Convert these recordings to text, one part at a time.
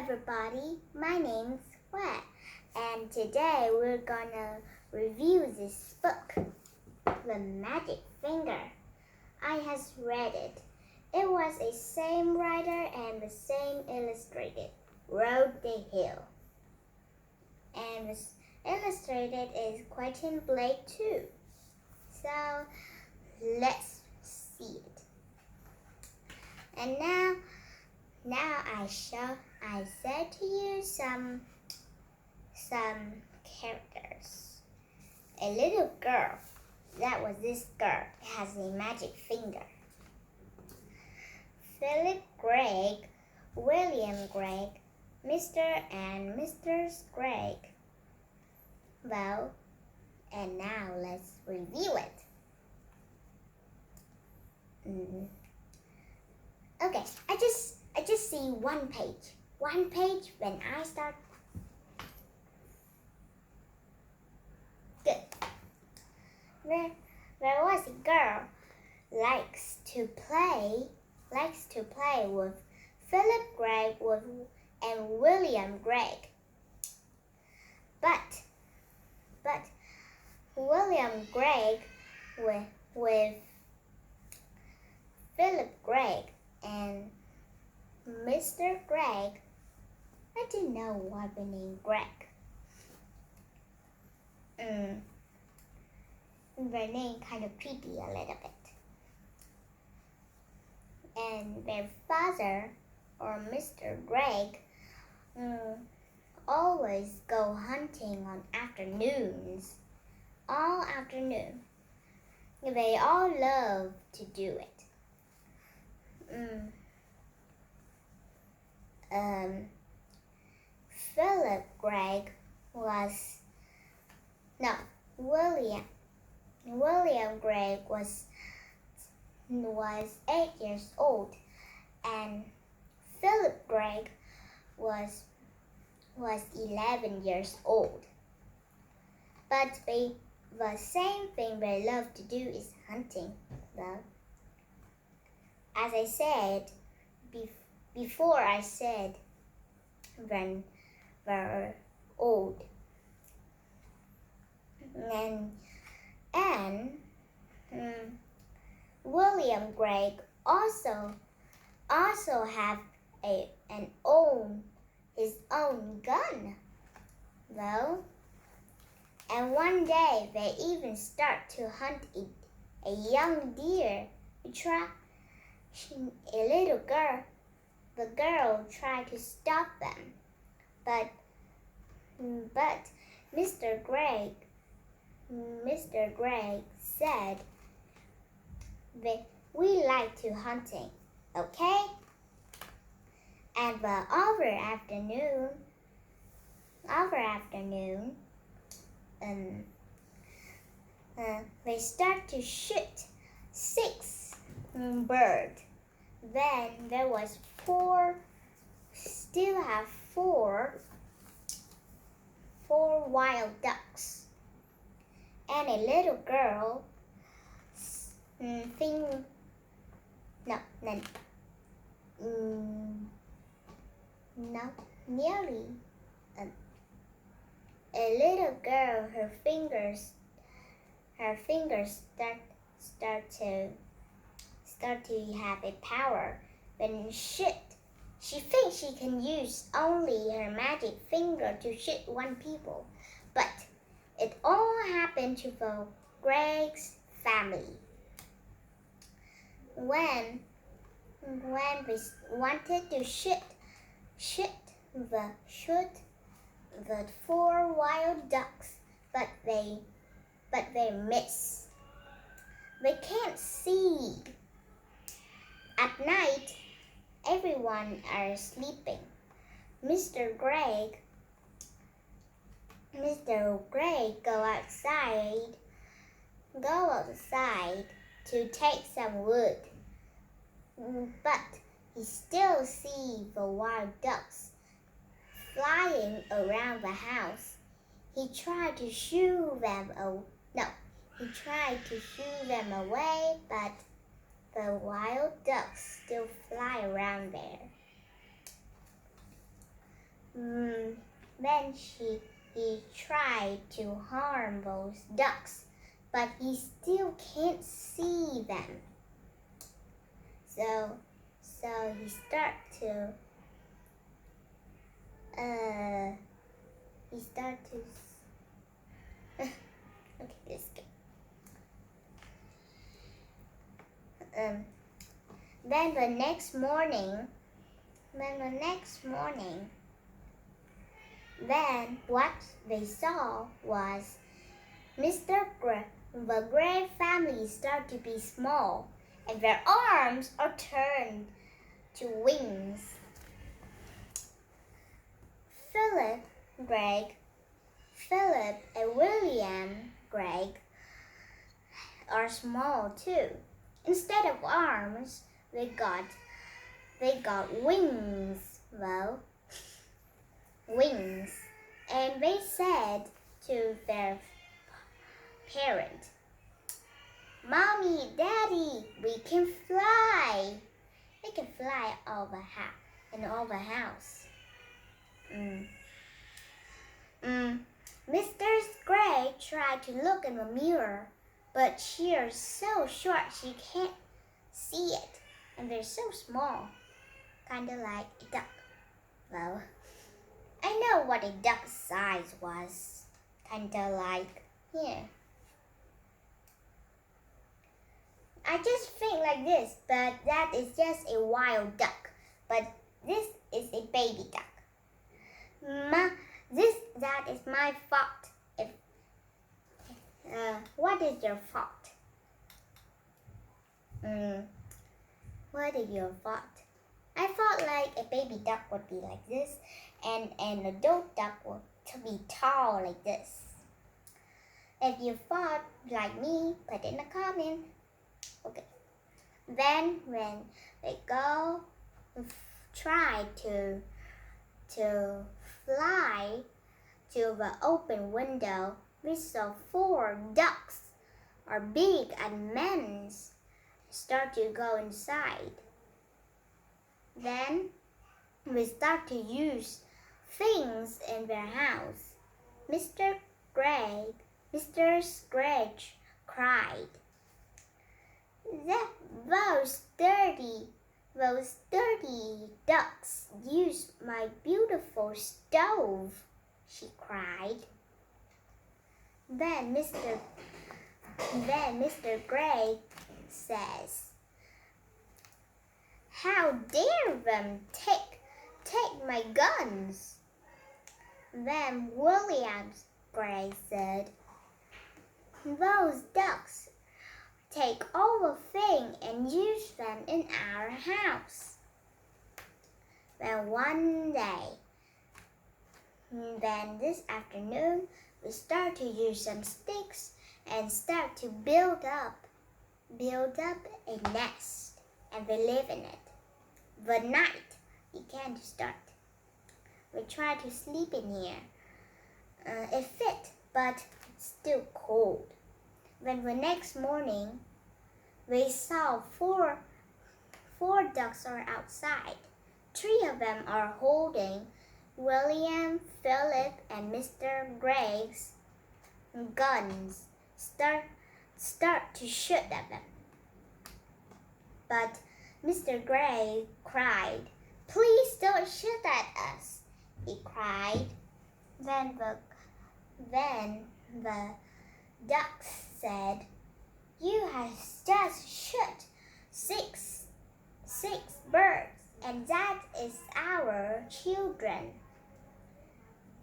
everybody, my name's Wet, and today we're gonna review this book, The Magic Finger. I has read it. It was the same writer and the same illustrator, Roald Dahl. And the illustrated is Quentin Blake too. So let's see it. And now I said to you some characters. A little girl. That was this girl. Has a magic finger. Philip Gregg, William Gregg, Mr. and Mrs. Gregg. Well, and now let's review it. Okay, I just see one page. One page when I start. Good. There was a girl likes to play with Philip Gregg and William Gregg. But William Gregg with Philip Gregg and Mr. Gregg. I didn't know why we named Gregg. Their name kind of creepy a little bit. And their father, or Mr. Gregg, always go hunting on afternoons. All afternoon. They all love to do it. Philip Gregg William Gregg was 8 years old, and Philip Gregg was 11 years old. But the same thing they love to do is hunting. Well, as I said before, I said when they're old. And William Gregg also have his own gun. Well, and one day they even start to hunt a young deer. The girl tried to stop them, but Mr. Gregg said that we like to hunting, okay? And the other afternoon, they start to shoot 6 birds. Then there was 4 wild ducks. And a little girl a little girl, her fingers start to have a power. When she thinks she can use only her magic finger to shoot one people, but it all happened to the Gregg's family. When they wanted to shoot the 4 wild ducks, but they miss. They can't see. At night, everyone are sleeping. Mr. Gregg go outside to take some wood. But he still sees the wild ducks flying around the house. He tried to shoo them away, but the wild ducks still fly around there. Then he tried to harm those ducks, but he still can't see them. So he start to okay, let's go. Then the next morning, then what they saw was the Gray family start to be small, and their arms are turned to wings. Philip and William Gray are small too. Instead of arms, they got wings. Well, wings. And they said to their parent, "Mommy, Daddy, we can fly." They can fly in all the house. Mr. Gray tried to look in the mirror, but she is so short she can't see it, and they're so small, kind of like a duck. Well, I know what a duck's size was, kind of like here. I just think like this, but that is just a wild duck. But this is a baby duck. That is my fault. What is your fault? What is your fault? I thought like a baby duck would be like this, and an adult duck would be tall like this. If you thought like me, put in a comment. Okay. Then when they try to fly to the open window, we saw 4 ducks, are big and men's, start to go inside. Then we start to use things in their house. Mr. Scratch cried. Those dirty ducks used my beautiful stove, she cried. Then Mr. Gray says, "How dare them take my guns?" Then William Gray said, "Those ducks take all the things and use them in our house." Then one day, then this afternoon, we start to use some sticks and start to build up a nest, and we live in it. The night, you can't start. We try to sleep in here. It fit, but it's still cold. When the next morning, we saw four ducks are outside. 3 of them are holding William, Philip, and Mr. Gray's guns. Start to shoot at them. But Mr. Gray cried, "Please don't shoot at us," he cried. Then the ducks said, "You have just shot six birds, and that is our children.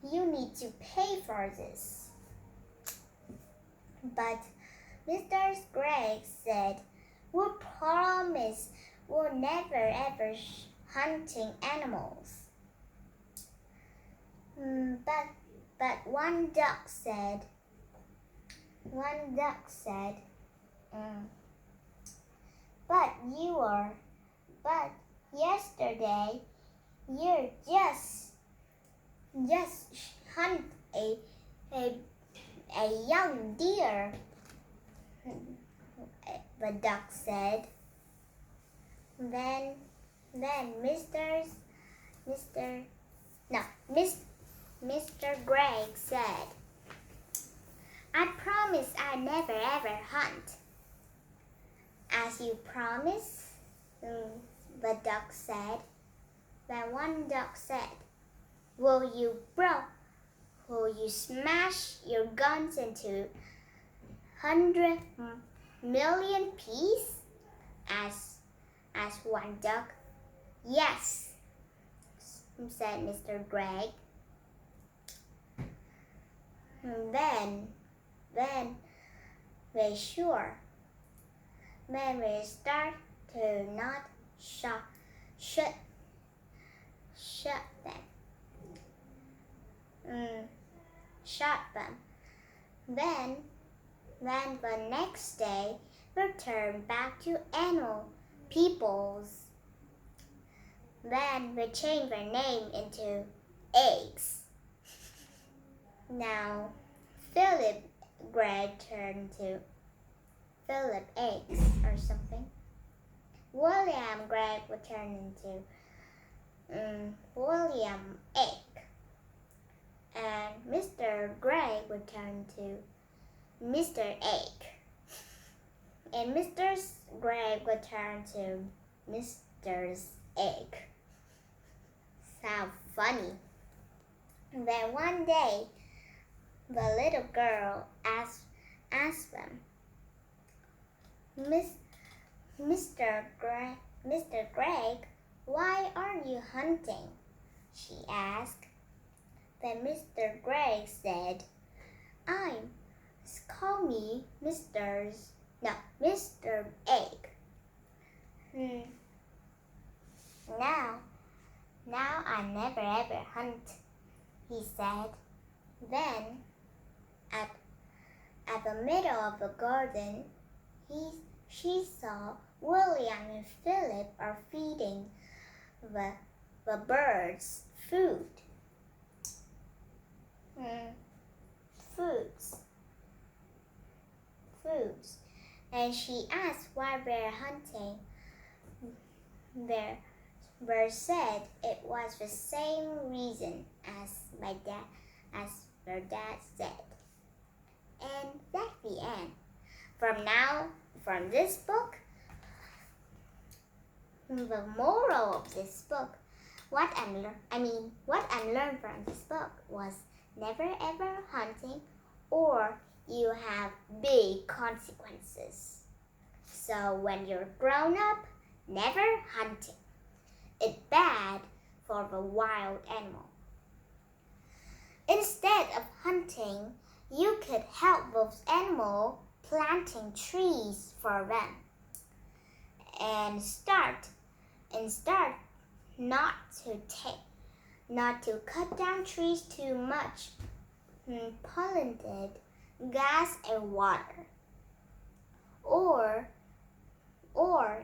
You need to pay for this." But Mr. Gray said, "We promise we'll never ever hunting animals." But one duck said, but yesterday you just hunt a young deer," the duck said. Then Miss Mr. Greg said, I promise I never ever hunt. As you promise, the duck said. Then one duck said, Will you smash your guns into 100,000,000 pieces? Asked one duck. Yes, said Mr. Greg. Then we start to not shoot them. Shot them. Then the next day we turn back to animal peoples. Then we change their name into eggs. Now Philip Greg turned to Philip Eggs or something. William Greg would turn into William Egg. And Mr. Greg would turn to Mr. Egg. And Mr. Greg would turn to Mr.'s Egg. Sound funny. Then one day, the little girl asked them, Mr. Greg, why aren't you hunting? She asked. Then Mr. Greg said, call me Mr. Egg. Now I never ever hunt, he said. Then at the middle of the garden, she saw William and Philip are feeding the birds foods. And she asked why they're hunting. Their bird said it was the same reason as their dad said. And that's the end. From this book, the moral of this book, what I learned from this book was never ever hunting, or you have big consequences. So when you're grown up, never hunting. It's bad for the wild animal. Instead of hunting, you could help those animals planting trees for them. And start not to cut down trees too much. Polluted gas and water. Or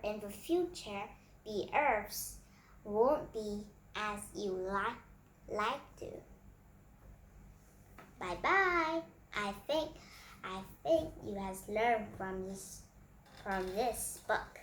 in the future, the earths won't be as you like to. Bye bye. I think you has learned from this book.